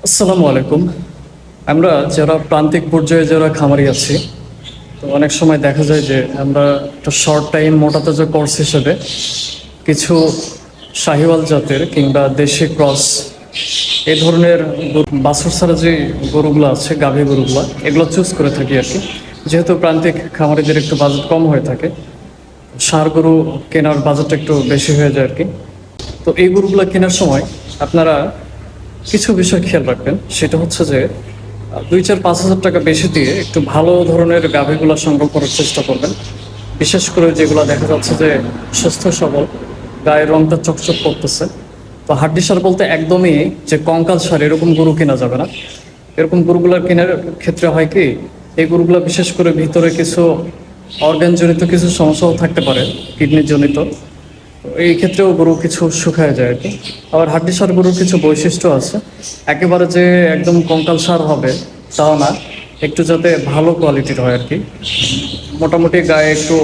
আসসালামু আলাইকুম। আমরা যারা প্রান্তিক পর্যায়ে যারা খামারি আছি, তো অনেক সময় দেখা যায় যে আমরা একটা শর্ট টাইম মোটা তাজা কোর্স হিসেবে কিছু শাহিওয়াল জাতের কিংবা দেশি ক্রস এই ধরনের বাছুর ছাড়া যে গরুগুলো আছে, গাভী গরুগুলো, এগুলো চুজ করে থাকি আর কি। যেহেতু প্রান্তিক খামারিদের একটু বাজেট কম হয়ে থাকে, ষাঁড় গরু কেনার বাজেটটা একটু বেশি হয়ে যায় আর কি। তো এই গরুগুলো কেনার সময় আপনারা কিছু বিষয় খেয়াল রাখবেন। সেটা হচ্ছে যে 2-4-5 হাজার টাকা বেশি দিয়ে একটু ভালো ধরনের গাভীগুলো সংগ্রহ করার চেষ্টা করবেন। বিশেষ করে যেগুলো দেখা যাচ্ছে যে সুস্থ সবল, গায়ের রংটা চকচক করতেছে। তো হাড্ডি সার বলতে একদমই যে কঙ্কাল সার এরকম গরু কেনা যাবে না। এরকম গরুগুলোর কেনার ক্ষেত্রে হয় কি, এই গরুগুলো বিশেষ করে ভিতরে কিছু অর্গানজনিত কিছু সমস্যাও থাকতে পারে, কিডনি জনিত। এই ক্ষেত্রেও গরু কিছু শুকায় যায় আর কি। আবার হাড্ডি সার গরুর কিছু বৈশিষ্ট্য আছে, একেবারে যে একদম কঙ্কাল সার হবে তাও না, একটু যাতে ভালো কোয়ালিটির হয় আর কি। মোটামুটি গায়ে একটু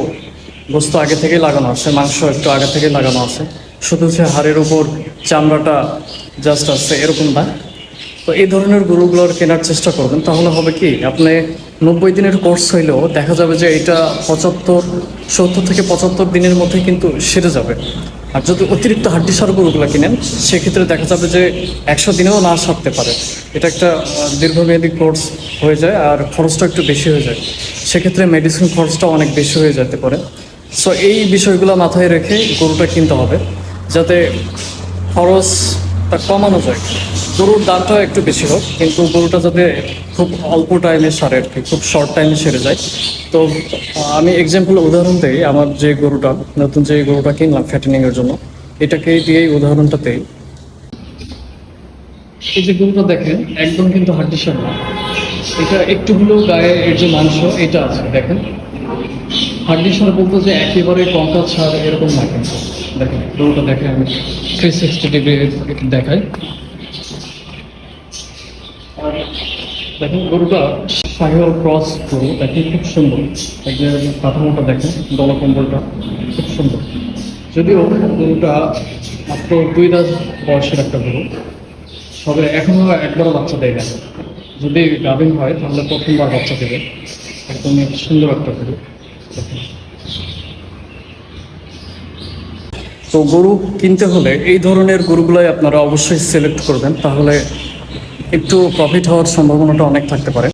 গোস্ত আগে থেকেই লাগানো আছে, মাংস একটু আগে থেকেই লাগানো আছে, শুধু সে হাড়ের উপর চামড়াটা জাস্ট আছে এরকম না। তো এই ধরনের গরুগুলোর কেনার চেষ্টা করবেন, তাহলে হবে কি, আপনি 90 দিনের কোর্স হইলেও দেখা যাবে যে এটা 70 থেকে 75 দিনের মধ্যে কিন্তু সেরে যাবে। আর যদি অতিরিক্ত হাড্ডি সার গরুগুলো কিনেন, সেক্ষেত্রে দেখা যাবে যে 100 দিনেও না সারতে পারে। এটা একটা দীর্ঘমেয়াদী কোর্স হয়ে যায়, আর খরচটা একটু বেশি হয়ে যায়। সেক্ষেত্রে মেডিসিন খরচটা অনেক বেশি হয়ে যেতে পারে। সো এই বিষয়গুলো মাথায় রেখে গরুটা কিনতে হবে, যাতে খরচটা কমানো যায়। গরুর দামটা একটু বেশি হোক, কিন্তু গরুটা যাতে খুব অল্প টাইমে সারে আর কি, খুব শর্ট টাইমে সেরে যায়। তো আমি এক্সাম্পল উদাহরণ দিই, আমার যে গরুটা, নতুন যে গরুটা কিনলাম ফ্যাটেনিংয়ের জন্য, এটাকে দিয়েই উদাহরণটা দিই। এই যে গরুটা দেখেন, একদম কিন্তু হাড্ডি সার না, এটা একটু হলেও গায়ে এর যে মাংস এটা আছে দেখেন। হাড্ডি সার বলতে যে একেবারে কঙ্কাল সার এরকম না, কিন্তু দেখেন গরুটা দেখে আমি 360 ডিগ্রি দেখাই। আর দেখেন গরুটা শাহিওয়াল ক্রস গরু, দেখেন খুব সুন্দর। একদম কাঠামোটা দেখেন, গলকম্বলটা খুব সুন্দর। যদিও গরুটা মাত্র 2 দাঁত বয়সের একটা গরু, তবে এখনো একবারও বাচ্চা দেয় না। যদি গাভিন হয় তাহলে প্রথমবার বাচ্চা দেবে। একদমই সুন্দর একটা গরু। তো গরু কিনতে হলে এই ধরনের গরুগুলাই আপনারা অবশ্যই সিলেক্ট করবেন, তাহলে একটু প্রফিট হওয়ার সম্ভাবনাটা অনেক থাকতে পারে।